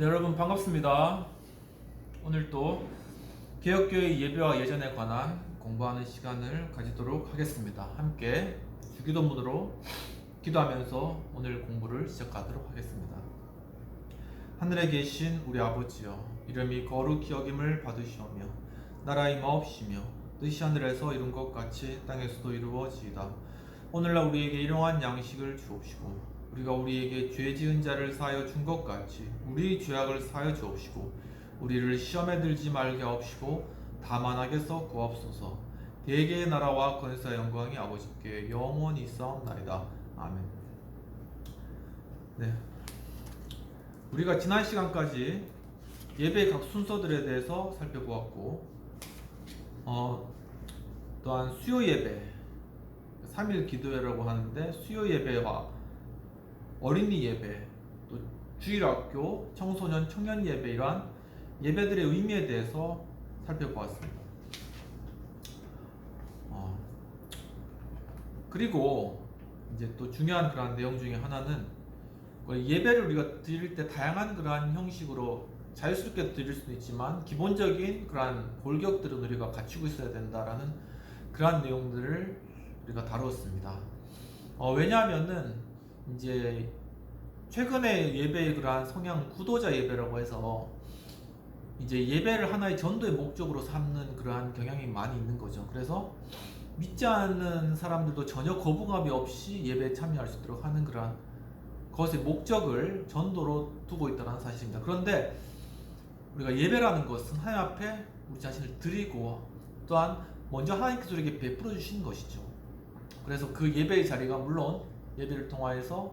네, 여러분 반갑습니다. 오늘 또 개혁교회 예배와 예전에 관한 공부하는 시간을 가지도록 하겠습니다. 함께 주기도문으로 기도하면서 오늘 공부를 시작하도록 하겠습니다. 하늘에 계신 우리 아버지여, 이름이 거룩히 여김을 받으시오며 나라의 마옵시며 뜻이 하늘에서 이룬 것 같이 땅에서도 이루어지이다. 오늘날 우리에게 일용할 양식을 주옵시고 우리가 우리에게 죄 지은 자를 사하여 준 것 같이 우리 죄악을 사하여 주옵시고 우리를 시험에 들지 말게 하옵시고 다만 악에서 구하옵소서. 대개의 나라와 권세와 영광이 아버지께 영원히 있사옵나이다. 아멘. 네, 우리가 지난 시간까지 예배의 각 순서들에 대해서 살펴보았고 또한 수요 예배, 3일 기도회라고 하는데 수요 예배와 어린이 예배, 또 주일학교, 청소년, 청년 예배 이러한 예배들의 의미에 대해서 살펴보았습니다. 그리고 이제 또 중요한 그러한 내용 중에 하나는 예배를 우리가 드릴 때 다양한 그러한 형식으로 자유스럽게 드릴 수도 있지만 기본적인 그러한 골격들은 우리가 갖추고 있어야 된다라는 그러한 내용들을 우리가 다루었습니다. 왜냐하면은 이제 최근에 예배의 그러한 성향 구도자 예배라고 해서 이제 예배를 하나의 전도의 목적으로 삼는 그러한 경향이 많이 있는 거죠. 그래서 믿지 않는 사람들도 전혀 거부감이 없이 예배에 참여할 수 있도록 하는 그러한 것의 목적을 전도로 두고 있다는 사실입니다. 그런데 우리가 예배라는 것은 하나님 앞에 우리 자신을 드리고 또한 먼저 하나님께서 우리에게 베풀어 주시는 것이죠. 그래서 그 예배의 자리가 물론 예배를 통하여서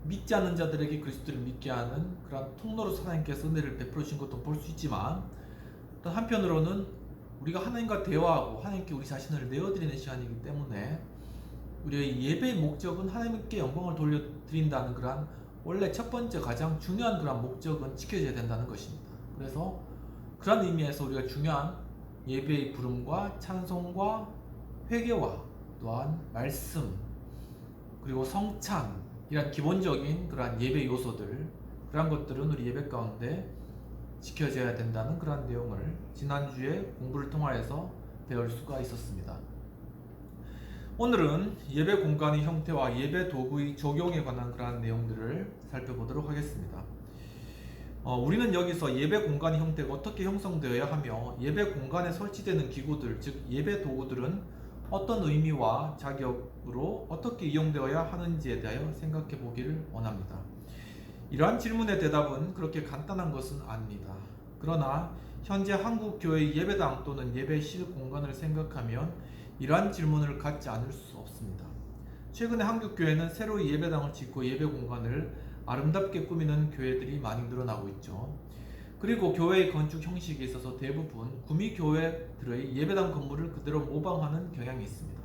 믿지 않는 자들에게 그리스도를 믿게 하는 그런 통로로 하나님께서 은혜를 베풀어 주신 것도 볼 수 있지만 또 한편으로는 우리가 하나님과 대화하고 하나님께 우리 자신을 내어드리는 시간이기 때문에 우리의 예배의 목적은 하나님께 영광을 돌려드린다는 그런 원래 첫 번째 가장 중요한 그런 목적은 지켜져야 된다는 것입니다. 그래서 그런 의미에서 우리가 중요한 예배의 부름과 찬송과 회개와 또한 말씀 그리고 성찬 이런 기본적인 그러한 예배 요소들 그런 것들은 우리 예배 가운데 지켜져야 된다는 그런 내용을 지난주에 공부를 통하여서 배울 수가 있었습니다. 오늘은 예배 공간의 형태와 예배 도구의 적용에 관한 그러한 내용들을 살펴보도록 하겠습니다. 우리는 여기서 예배 공간의 형태가 어떻게 형성되어야 하며 예배 공간에 설치되는 기구들, 즉 예배 도구들은 어떤 의미와 자격으로 어떻게 이용되어야 하는지에 대하여 생각해 보기를 원합니다. 이러한 질문의 대답은 그렇게 간단한 것은 아닙니다. 그러나 현재 한국 교회의 예배당 또는 예배실 공간을 생각하면 이러한 질문을 갖지 않을 수 없습니다. 최근에 한국 교회는 새로 예배당을 짓고 예배 공간을 아름답게 꾸미는 교회들이 많이 늘어나고 있죠. 그리고 교회의 건축 형식에 있어서 대부분 구미교회들의 예배당 건물을 그대로 모방하는 경향이 있습니다.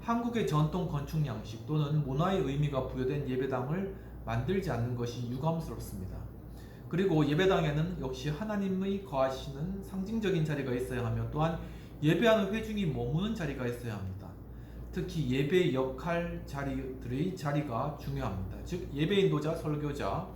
한국의 전통 건축 양식 또는 문화의 의미가 부여된 예배당을 만들지 않는 것이 유감스럽습니다. 그리고 예배당에는 역시 하나님의 거하시는 상징적인 자리가 있어야 하며 또한 예배하는 회중이 머무는 자리가 있어야 합니다. 특히 예배의 역할 자리들의 자리가 중요합니다. 즉 예배 인도자, 설교자,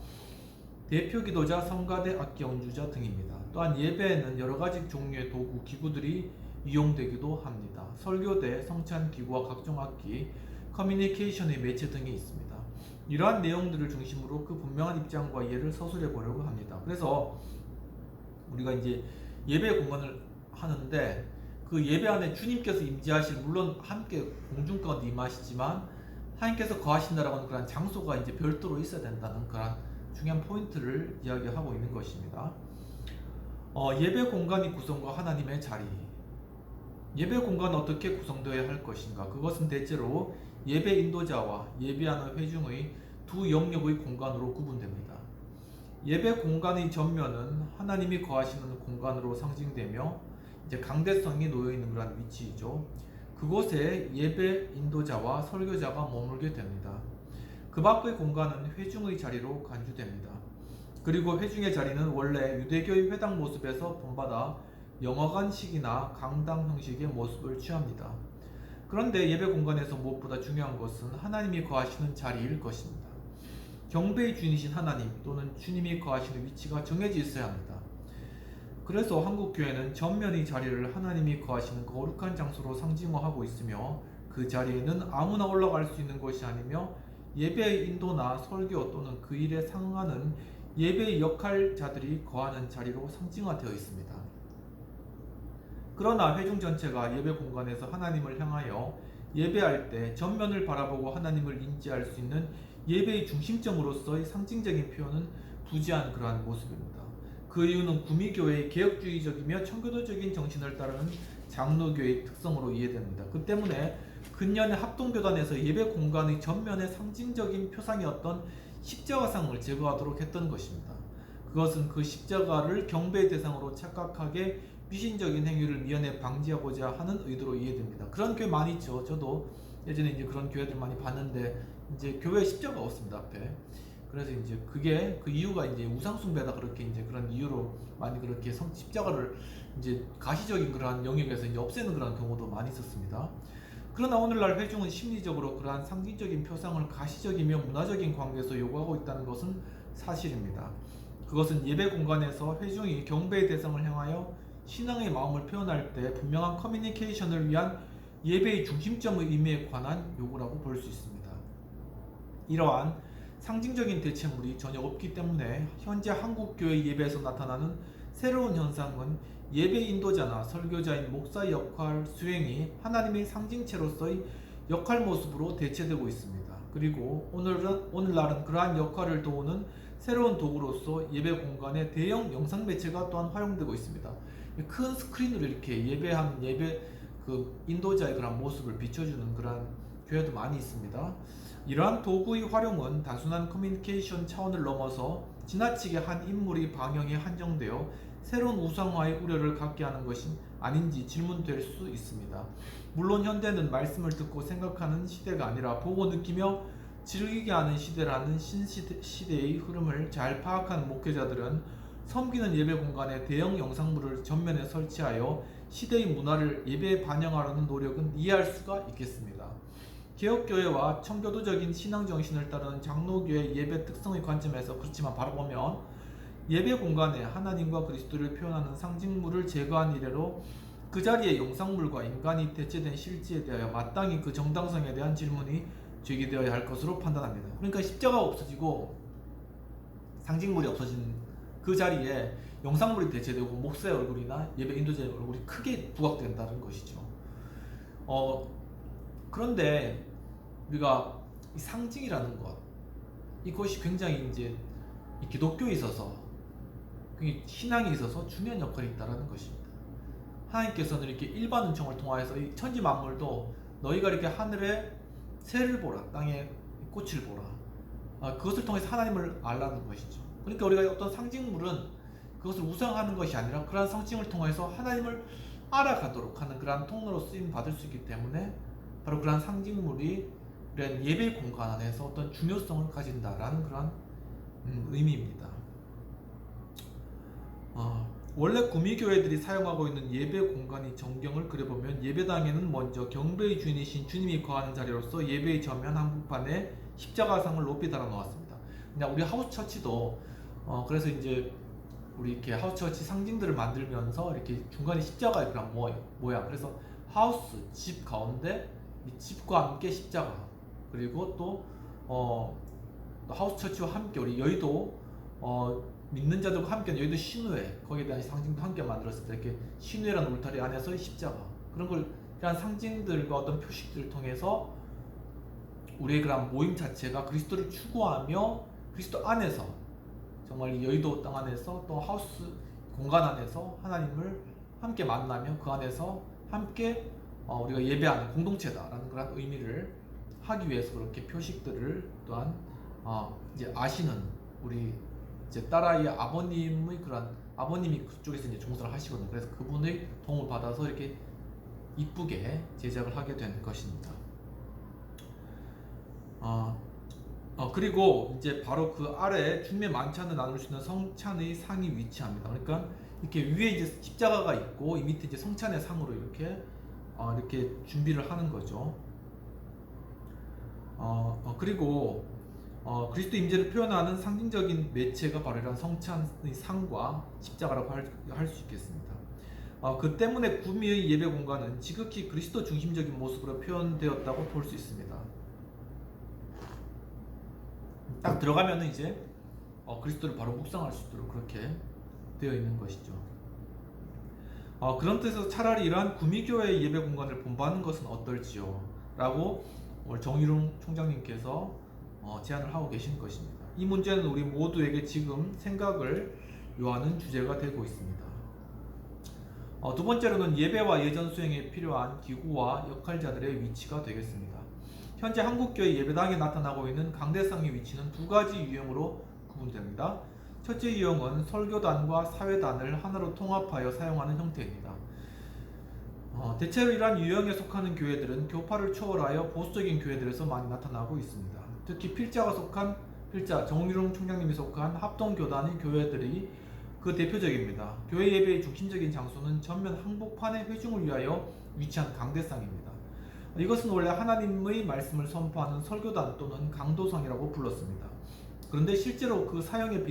대표 기도자, 성가대, 악기 연주자 등입니다. 또한 예배에는 여러 가지 종류의 도구, 기구들이 이용되기도 합니다. 설교대, 성찬 기구와 각종 악기, 커뮤니케이션의 매체 등이 있습니다. 이러한 내용들을 중심으로 그 분명한 입장과 이해를 서술해 보려고 합니다. 그래서 우리가 이제 예배 공간을 하는데 그 예배 안에 주님께서 임재하실 물론 함께 공중 가운데 임하시지만 하나님께서 거하신다라고 하는 그런 장소가 이제 별도로 있어야 된다는 그런 중요한 포인트를 이야기하고 있는 것입니다. 예배 공간의 구성과 하나님의 자리. 예배 공간은 어떻게 구성되어야 할 것인가? 그것은 대체로 예배 인도자와 예배하는 회중의 두 영역의 공간으로 구분됩니다. 예배 공간의 전면은 하나님이 거하시는 공간으로 상징되며 이제 강대성이 놓여 있는 그런 위치이죠. 그곳에 예배 인도자와 설교자가 머물게 됩니다. 그 밖의 공간은 회중의 자리로 간주됩니다. 그리고 회중의 자리는 원래 유대교의 회당 모습에서 본받아 영화관식이나 강당 형식의 모습을 취합니다. 그런데 예배 공간에서 무엇보다 중요한 것은 하나님이 거하시는 자리일 것입니다. 경배의 주인이신 하나님 또는 주님이 거하시는 위치가 정해져 있어야 합니다. 그래서 한국교회는 전면의 자리를 하나님이 거하시는 거룩한 장소로 상징화하고 있으며 그 자리에는 아무나 올라갈 수 있는 것이 아니며 예배의 인도나 설교 또는 그 일에 상응하는 예배의 역할자들이 거하는 자리로 상징화되어 있습니다. 그러나 회중 전체가 예배 공간에서 하나님을 향하여 예배할 때 전면을 바라보고 하나님을 인지할 수 있는 예배의 중심점으로서의 상징적인 표현은 부재한 그러한 모습입니다. 그 이유는 구미교회의 개혁주의적이며 청교도적인 정신을 따르는 장로교회의 특성으로 이해됩니다. 그 때문에 근년의 합동교단에서 예배 공간의 전면의 상징적인 표상이었던 십자가상을 제거하도록 했던 것입니다. 그것은 그 십자가를 경배의 대상으로 착각하게 미신적인 행위를 미연에 방지하고자 하는 의도로 이해됩니다. 그런 교회 많이 있죠. 저도 예전에 이제 그런 교회들 많이 봤는데 이제 교회에 십자가 없습니다 앞에. 그래서 이제 그게 그 이유가 이제 우상숭배다 그렇게 이제 그런 이유로 많이 그렇게 십자가를 이제 가시적인 그러한 영역에서 이제 없애는 그런 경우도 많이 있었습니다. 그러나 오늘날 회중은 심리적으로 그러한 상징적인 표상을 가시적이며 문화적인 관계에서 요구하고 있다는 것은 사실입니다. 그것은 예배 공간에서 회중이 경배의 대상을 향하여 신앙의 마음을 표현할 때 분명한 커뮤니케이션을 위한 예배의 중심점의 의미에 관한 요구라고 볼 수 있습니다. 이러한 상징적인 대체물이 전혀 없기 때문에 현재 한국교회 예배에서 나타나는 새로운 현상은 예배 인도자나 설교자인 목사의 역할 수행이 하나님의 상징체로서의 역할 모습으로 대체되고 있습니다. 그리고 오늘날은 그러한 역할을 도우는 새로운 도구로서 예배 공간에 대형 영상 매체가 또한 활용되고 있습니다. 큰 스크린으로 이렇게 예배하는 그 인도자의 그런 모습을 비춰주는 그런 교회도 많이 있습니다. 이러한 도구의 활용은 단순한 커뮤니케이션 차원을 넘어서 지나치게 한 인물의 방영에 한정되어 새로운 우상화의 우려를 갖게 하는 것이 아닌지 질문될 수 있습니다. 물론 현대는 말씀을 듣고 생각하는 시대가 아니라 보고 느끼며 즐기게 하는 시대라는 신시대의 흐름을 잘 파악한 목회자들은 섬기는 예배 공간에 대형 영상물을 전면에 설치하여 시대의 문화를 예배에 반영하려는 노력은 이해할 수가 있겠습니다. 개혁교회와 청교도적인 신앙정신을 따르는 장로교회 예배 특성의 관점에서 그렇지만 바라보면 예배 공간에 하나님과 그리스도를 표현하는 상징물을 제거한 이래로 그 자리에 영상물과 인간이 대체된 실제에 대하여 마땅히 그 정당성에 대한 질문이 제기되어야 할 것으로 판단합니다. 그러니까 십자가가 없어지고 상징물이 없어진 그 자리에 영상물이 대체되고 목사의 얼굴이나 예배 인도자의 얼굴이 크게 부각된다는 것이죠. 그런데 우리가 이 상징이라는 것, 이것이 굉장히 이제 이 기독교에 있어서, 신앙에 있어서 중요한 역할이 있다는 것입니다. 하나님께서는 이렇게 일반 은총을 통하여서 이 천지 만물도 너희가 이렇게 하늘에 새를 보라, 땅에 꽃을 보라, 그것을 통해서 하나님을 알라는 것이죠. 그러니까 우리가 어떤 상징물은 그것을 우상하는 것이 아니라 그러한 상징을 통해서 하나님을 알아가도록 하는 그러한 통로로 쓰임 받을 수 있기 때문에 바로 그러한 상징물이 이런 예배 공간 안에서 어떤 중요성을 가진다라는 그러한 의미입니다. 원래 구미교회들이 사용하고 있는 예배 공간의 전경을 그려보면 예배당에는 먼저 경배의 주인이신 주님이 거하는 자리로서 예배의 전면 한복판에 십자가상을 높이 달아 놓았습니다. 그냥 우리 하우스처치도 그래서 이제 우리 이렇게 하우스처치 상징들을 만들면서 이렇게 중간에 십자가의 그런 모양, 그래서 하우스 집 가운데 이 집과 함께 십자가, 그리고 또 하우스처치와 함께 우리 여의도 믿는 자들과 함께 여의도 신우회, 거기에 대한 상징도 함께 만들었을 때 이렇게 신우회라는 울타리 안에서의 십자가, 그런 걸 그런 상징들과 어떤 표식들을 통해서 우리의 그런 모임 자체가 그리스도를 추구하며 그리스도 안에서 정말 이 여의도 땅 안에서 또 하우스 공간 안에서 하나님을 함께 만나며 그 안에서 함께 우리가 예배하는 공동체다라는 그런 의미를 하기 위해서 그렇게 표식들을 또한 이제 아시는 우리 이제 딸아이의 아버님의 그런 아버님이 그쪽에서 이제 종사를 하시거든요. 그래서 그분의 도움을 받아서 이렇게 이쁘게 제작을 하게 된 것입니다. 그리고 이제 바로 그 아래 중매 만찬을 나눌 수 있는 성찬의 상이 위치합니다. 그러니까 이렇게 위에 이제 십자가가 있고 이 밑에 이제 성찬의 상으로 이렇게 준비를 하는 거죠. 그리고 그리스도 임재를 표현하는 상징적인 매체가 바로 이런 성찬의 상과 십자가라고 할 수 있겠습니다. 그 때문에 구미의 예배 공간은 지극히 그리스도 중심적인 모습으로 표현되었다고 볼 수 있습니다. 딱 들어가면 이제 그리스도를 바로 묵상할 수 있도록 그렇게 되어 있는 것이죠. 그런 뜻에서 차라리 이러한 구미교회의 예배 공간을 본받는 것은 어떨지요? 라고 오늘 정유룡 총장님께서 제안을 하고 계신 것입니다. 이 문제는 우리 모두에게 지금 생각을 요하는 주제가 되고 있습니다. 두 번째로는 예배와 예전 수행에 필요한 기구와 역할자들의 위치가 되겠습니다. 현재 한국교회 예배당에 나타나고 있는 강대상의 위치는 두 가지 유형으로 구분됩니다. 첫째 유형은 설교단과 사회단을 하나로 통합하여 사용하는 형태입니다. 대체로 이러한 유형에 속하는 교회들은 교파를 초월하여 보수적인 교회들에서 많이 나타나고 있습니다. 특히 필자가 속한 정유룡 총장님이 속한 합동교단의 교회들이 그 대표적입니다. 교회 예배의 중심적인 장소는 전면 항복판의 회중을 위하여 위치한 강대상입니다. 이것은 원래 하나님의 말씀을 선포하는 설교단 또는 강도상이라고 불렀습니다. 그런데 실제로 그 사용의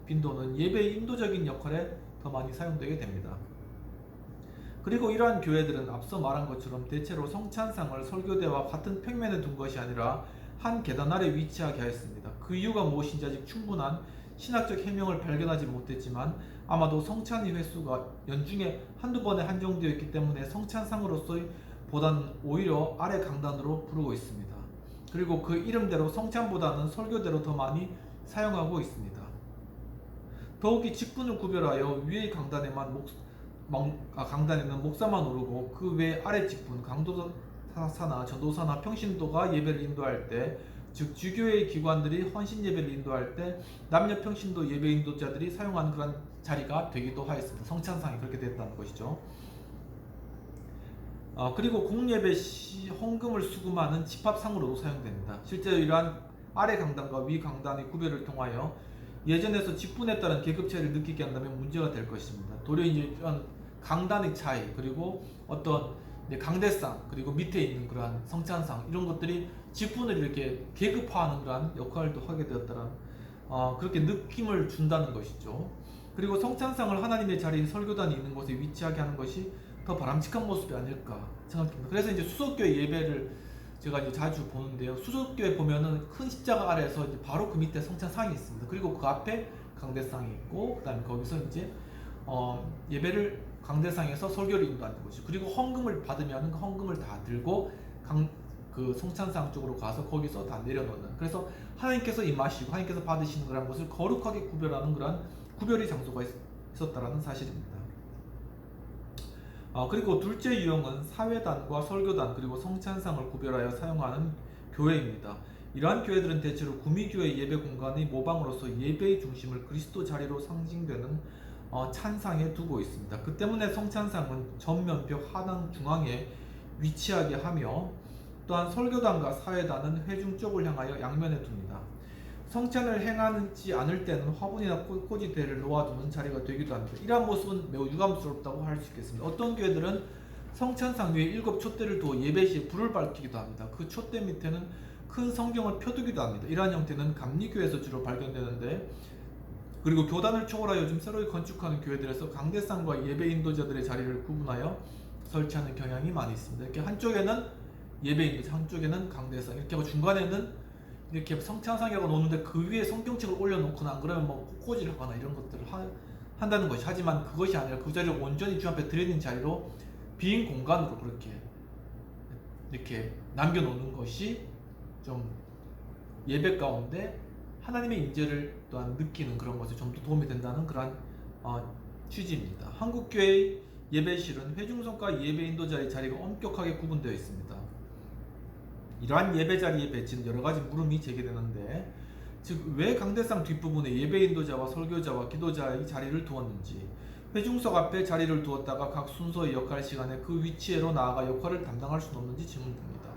빈도는 예배의 인도적인 역할에 더 많이 사용되게 됩니다. 그리고 이러한 교회들은 앞서 말한 것처럼 대체로 성찬상을 설교대와 같은 평면에 둔 것이 아니라 한 계단 아래 위치하게 하였습니다. 그 이유가 무엇인지 아직 충분한 신학적 해명을 발견하지 못했지만 아마도 성찬의 횟수가 연중에 한두 번에 한정되어 있기 때문에 성찬상으로서의 보다는 오히려 아래 강단으로 부르고 있습니다. 그리고 그 이름대로 성찬보다는 설교대로 더 많이 사용하고 있습니다. 더욱이 직분을 구별하여 위의 강단에는 목사만 오르고 그 외 아래 직분, 강도사나 전도사나 평신도가 예배를 인도할 때, 즉 주교회의 기관들이 헌신 예배를 인도할 때 남녀 평신도 예배 인도자들이 사용하는 그런 자리가 되기도 하였습니다. 성찬상이 그렇게 됐다는 것이죠. 그리고 공예배 시 헌금을 수금하는 집합상으로도 사용됩니다. 실제로 이러한 아래 강단과 위 강단의 구별을 통하여 예전에서 직분에 따른 계급 차이를 느끼게 한다면 문제가 될 것입니다. 도리어 이제 이런 강단의 차이, 그리고 어떤 강대상, 그리고 밑에 있는 그러한 성찬상, 이런 것들이 직분을 이렇게 계급화하는 그러한 역할도 하게 되었다는 그렇게 느낌을 준다는 것이죠. 그리고 성찬상을 하나님의 자리인 설교단이 있는 곳에 위치하게 하는 것이 더 바람직한 모습이 아닐까 생각합니다. 그래서 이제 수석교회 예배를 제가 이제 자주 보는데요. 수석교회 보면은 큰 십자가 아래에서 이제 바로 그 밑에 성찬상이 있습니다. 그리고 그 앞에 강대상이 있고, 그다음에 거기서 이제 예배를 강대상에서 설교를 인도하는 것이죠. 그리고 헌금을 받으면 그 헌금을 다 들고 그 성찬상 쪽으로 가서 거기서 다 내려놓는. 그래서 하나님께서 임하시고 하나님께서 받으시는 그런 것을 거룩하게 구별하는 그런 구별의 장소가 있었다라는 사실입니다. 그리고 둘째 유형은 사회단과 설교단 그리고 성찬상을 구별하여 사용하는 교회입니다. 이러한 교회들은 대체로 구미교회 예배 공간의 모방으로서 예배의 중심을 그리스도 자리로 상징되는 찬상에 두고 있습니다. 그 때문에 성찬상은 전면벽 하단 중앙에 위치하게 하며, 또한 설교단과 사회단은 회중 쪽을 향하여 양면에 둡니다. 성찬을 행하지 않을 때는 화분이나 꽃꽂이대를 놓아두는 자리가 되기도 합니다. 이러한 모습은 매우 유감스럽다고 할 수 있겠습니다. 어떤 교회들은 성찬상 위에 7 촛대를 두어 예배 시에 불을 밝히기도 합니다. 그 촛대 밑에는 큰 성경을 펴두기도 합니다. 이러한 형태는 감리교회에서 주로 발견되는데, 그리고 교단을 초월하여 요즘 새로 건축하는 교회들에서 강대상과 예배 인도자들의 자리를 구분하여 설치하는 경향이 많이 있습니다. 이렇게 한쪽에는 예배 인도자, 한쪽에는 강대상, 이렇게 하고 중간에는 이렇게 성찬상이라고 놓는데 그 위에 성경책을 올려놓거나 안 그러면 뭐 꽃꽂이를 하거나 이런 것들을 한다는 것이, 하지만 그것이 아니라 그 자리를 온전히 주 앞에 드리는 자리로 빈 공간으로 그렇게 이렇게 남겨놓는 것이 좀 예배 가운데 하나님의 임재를 또한 느끼는 그런 것에 좀 더 도움이 된다는 그런 취지입니다. 한국교회의 예배실은 회중성과 예배 인도자의 자리가 엄격하게 구분되어 있습니다. 이러한 예배 자리의 배치는 여러 가지 물음이 제기되는데, 즉 왜 강대상 뒷부분에 예배 인도자와 설교자와 기도자의 자리를 두었는지, 회중석 앞에 자리를 두었다가 각 순서의 역할 시간에 그 위치로 나아가 역할을 담당할 수는 없는지 질문됩니다.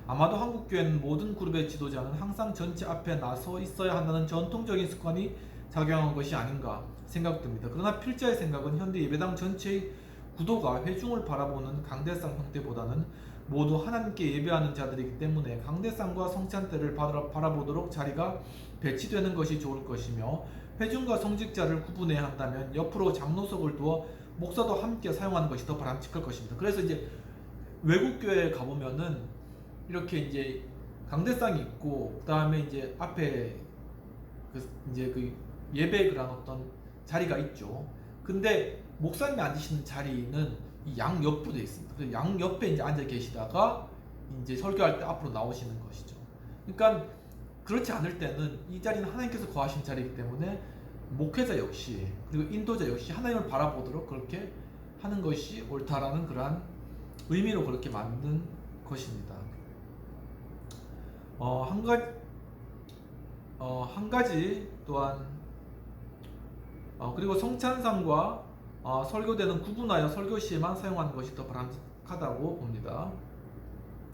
아마도 한국교회는 모든 그룹의 지도자는 항상 전체 앞에 나서 있어야 한다는 전통적인 습관이 작용한 것이 아닌가 생각됩니다. 그러나 필자의 생각은 현대 예배당 전체의 구도가 회중을 바라보는 강대상 형태보다는 모두 하나님께 예배하는 자들이기 때문에 강대상과 성찬대를 바라보도록 자리가 배치되는 것이 좋을 것이며, 회중과 성직자를 구분해야 한다면 옆으로 장로석을 두어 목사도 함께 사용하는 것이 더 바람직할 것입니다. 그래서 이제 외국 교회에 가보면은 이렇게 이제 강대상이 있고, 그 다음에 이제 앞에 그 예배 그런 어떤 자리가 있죠. 근데 목사님이 앉으시는 자리는 이 양옆으로 되어 있습니다. 그래서 양옆에 이제 앉아 계시다가 이제 설교할 때 앞으로 나오시는 것이죠. 그러니까 그렇지 않을 때는 이 자리는 하나님께서 거하신 자리이기 때문에 목회자 역시, 그리고 인도자 역시 하나님을 바라보도록 그렇게 하는 것이 옳다라는 그러한 의미로 그렇게 만든 것입니다. 한 가지 또한, 그리고 성찬상과 설교대는 구분하여 설교 시에만 사용하는 것이 더 바람직하다고 봅니다.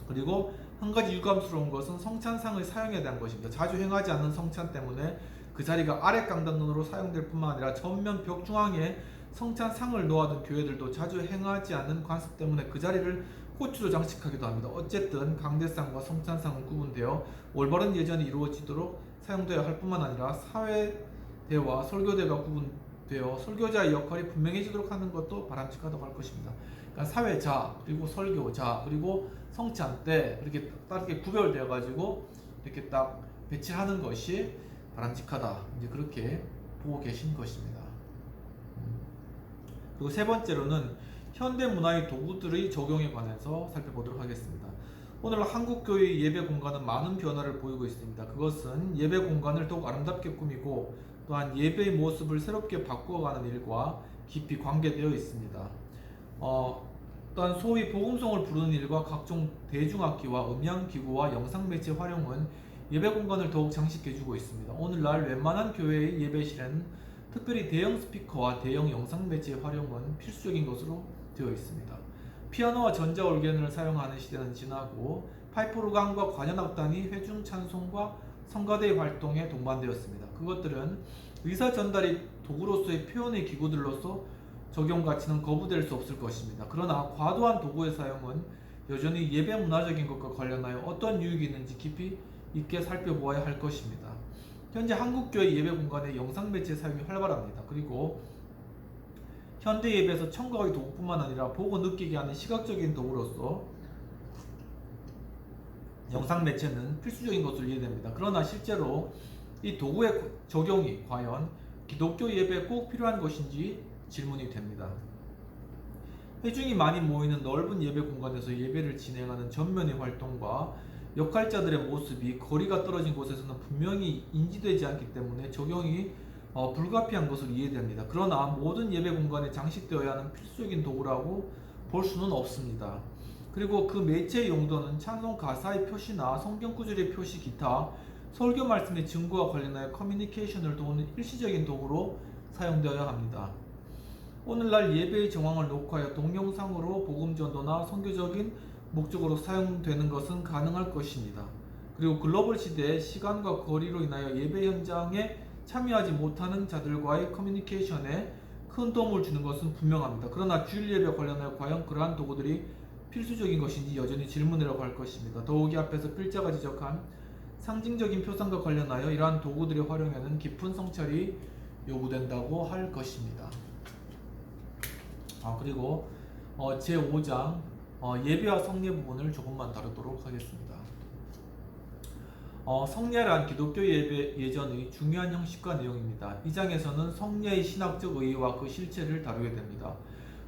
그리고 한 가지 유감스러운 것은 성찬상의 사용에 대한 것입니다. 자주 행하지 않는 성찬 때문에 그 자리가 아래 강당으로 사용될 뿐만 아니라 전면 벽 중앙에 성찬상을 놓아둔 교회들도 자주 행하지 않는 관습 때문에 그 자리를 호추로 장식하기도 합니다. 어쨌든 강대상과 성찬상은 구분되어 올바른 예전이 이루어지도록 사용되어야 할 뿐만 아니라 사회대와 설교대가 구분되어 설교자의 역할이 분명해지도록 하는 것도 바람직하다고 할 것입니다. 그러니까 사회자, 그리고 설교자, 그리고 성찬대 이렇게 따르게 구별되어 가지고 이렇게 딱 배치하는 것이 바람직하다, 이제 그렇게 보고 계신 것입니다. 그리고 세 번째로는 현대 문화의 도구들의 적용에 관해서 살펴보도록 하겠습니다. 오늘 한국교회 예배 공간은 많은 변화를 보이고 있습니다. 그것은 예배 공간을 더욱 아름답게 꾸미고 또한 예배의 모습을 새롭게 바꾸어가는 일과 깊이 관계되어 있습니다. 또한 소위 복음송을 부르는 일과 각종 대중악기와 음향기구와 영상매체 활용은 예배 공간을 더욱 장식해주고 있습니다. 오늘날 웬만한 교회의 예배실에는 특별히 대형 스피커와 대형 영상매체 활용은 필수적인 것으로 되어 있습니다. 피아노와 전자올게를 사용하는 시대는 지나고 파이프오르간과 관현악단이 회중 찬송과 성가대의 활동에 동반되었습니다. 그것들은 의사 전달의 도구로서의 표현의 기구들로서 적용 가치는 거부될 수 없을 것입니다. 그러나 과도한 도구의 사용은 여전히 예배 문화적인 것과 관련하여 어떤 유익이 있는지 깊이 있게 살펴보아야 할 것입니다. 현재 한국교회 예배 공간의 영상매체 사용이 활발합니다. 그리고 현대 예배에서 청각의 도구뿐만 아니라 보고 느끼게 하는 시각적인 도구로서 영상매체는 필수적인 것으로 이해됩니다. 그러나 실제로 이 도구의 적용이 과연 기독교 예배에 꼭 필요한 것인지 질문이 됩니다. 회중이 많이 모이는 넓은 예배 공간에서 예배를 진행하는 전면의 활동과 역할자들의 모습이 거리가 떨어진 곳에서는 분명히 인지되지 않기 때문에 적용이 불가피한 것으로 이해됩니다. 그러나 모든 예배 공간에 장식되어야 하는 필수적인 도구라고 볼 수는 없습니다. 그리고 그 매체의 용도는 찬송 가사의 표시나 성경 구절의 표시, 기타 설교 말씀의 증거와 관련하여 커뮤니케이션을 도우는 일시적인 도구로 사용되어야 합니다. 오늘날 예배의 정황을 녹화하여 동영상으로 복음 전도나 선교적인 목적으로 사용되는 것은 가능할 것입니다. 그리고 글로벌 시대에 시간과 거리로 인하여 예배 현장에 참여하지 못하는 자들과의 커뮤니케이션에 큰 도움을 주는 것은 분명합니다. 그러나 주일 예배 관련하여 과연 그러한 도구들이 필수적인 것인지 여전히 질문이라고 할 것입니다. 더욱이 앞에서 필자가 지적한 상징적인 표상과 관련하여 이러한 도구들의 활용에는 깊은 성찰이 요구된다고 할 것입니다. 그리고 제5장 예배와 성례 부분을 조금만 다루도록 하겠습니다. 성례란 기독교 예배 예전의 중요한 형식과 내용입니다. 이 장에서는 성례의 신학적 의의와 그 실체를 다루게 됩니다.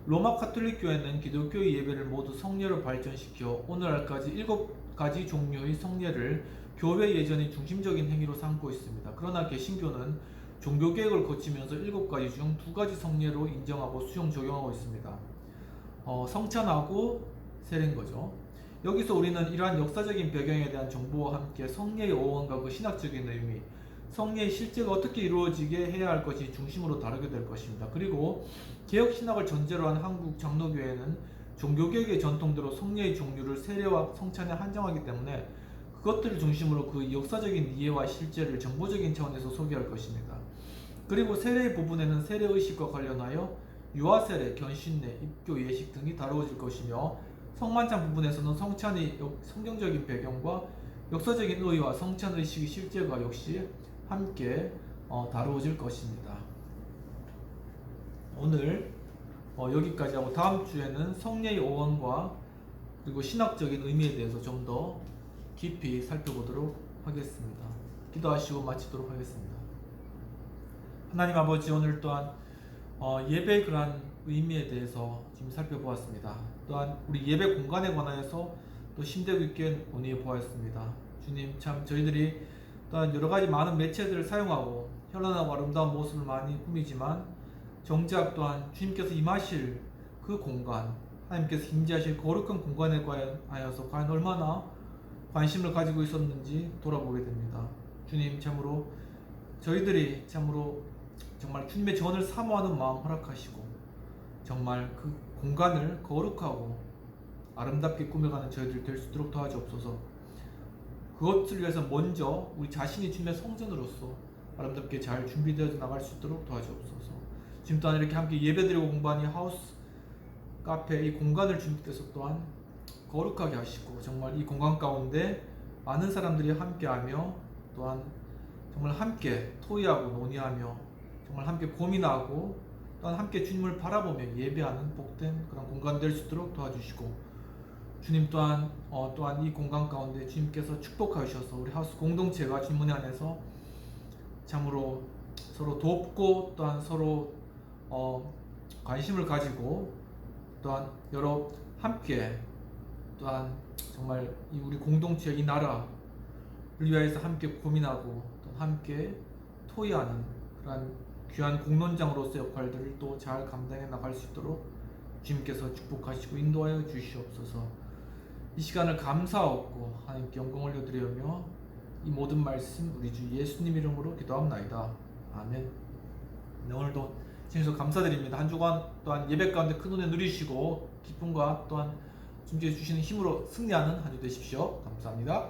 로마 가톨릭 교회는 기독교의 예배를 모두 성례로 발전시켜 오늘날까지 7가지 종류의 성례를 교회 예전의 중심적인 행위로 삼고 있습니다. 그러나 개신교는 종교개혁을 거치면서 7가지 중 2가지 성례로 인정하고 수용 적용하고 있습니다. 성찬하고 세례인 거죠. 여기서 우리는 이러한 역사적인 배경에 대한 정보와 함께 성례의 어원과 그 신학적인 의미, 성례의 실제가 어떻게 이루어지게 해야 할 것이 중심으로 다루게 될 것입니다. 그리고 개혁 신학을 전제로 한 한국 장로교회는 종교개혁의 전통대로 성례의 종류를 세례와 성찬에 한정하기 때문에 그것들을 중심으로 그 역사적인 이해와 실제를 정보적인 차원에서 소개할 것입니다. 그리고 세례의 부분에는 세례의식과 관련하여 유아세례, 견신례, 입교 예식 등이 다루어질 것이며 성만찬 부분에서는 성찬의 성경적인 배경과 역사적인 의의와 성찬 의식의 실제가 역시 함께 다루어질 것입니다. 오늘 여기까지 하고 다음 주에는 성례의 오원과 그리고 신학적인 의미에 대해서 좀 더 깊이 살펴보도록 하겠습니다. 기도하시고 마치도록 하겠습니다. 하나님 아버지, 오늘 또한 예배의 그러한 의미에 대해서 지금 살펴보았습니다. 또한 우리 예배 공간에 관하여서 또 심도 있게 논의해 보았습니다. 주님, 참 저희들이 또한 여러 가지 많은 매체들을 사용하고 현란하고 아름다운 모습을 많이 꾸미지만 정작 또한 주님께서 임하실 그 공간, 하나님께서 임재하실 거룩한 공간에 관하여서 과연 얼마나 관심을 가지고 있었는지 돌아보게 됩니다. 주님, 참으로 저희들이 참으로 정말 주님의 전을 사모하는 마음 허락하시고 정말 그 공간을 거룩하고 아름답게 꾸며가는 저희들 될 수 있도록 도와주옵소서. 그것을 위해서 먼저 우리 자신이 주님의 성전으로서 아름답게 잘 준비되어 나갈 수 있도록 도와주옵소서. 지금 또한 이렇게 함께 예배드리고 공부하는 하우스 카페 이 공간을 주님께서 또한 거룩하게 하시고 정말 이 공간 가운데 많은 사람들이 함께하며 또한 정말 함께 토의하고 논의하며 정말 함께 고민하고 또한 함께 주님을 바라보며 예배하는 복된 그런 공간 될 수 있도록 도와주시고, 주님 또한 또한 이 공간 가운데 주님께서 축복하셔서 우리 하우스 공동체가 주님 은혜 안에서 참으로 서로 돕고 또한 서로 관심을 가지고 또한 여러 함께 또한 정말 이 우리 공동체 이 나라를 위하여서 함께 고민하고 또 함께 토의하는 그러한 귀한 공론장으로서의 역할들을 또 잘 감당해 나갈 수 있도록 주님께서 축복하시고 인도하여 주시옵소서. 이 시간을 감사하고 하나님께 영광 올려드리며 이 모든 말씀 우리 주 예수님 이름으로 기도합나이다. 아멘. 네, 오늘도 주님께서 감사드립니다. 한 주간 또한 예배 가운데 큰 은혜 누리시고 기쁨과 또한 주님께서 주시는 힘으로 승리하는 한 주 되십시오. 감사합니다.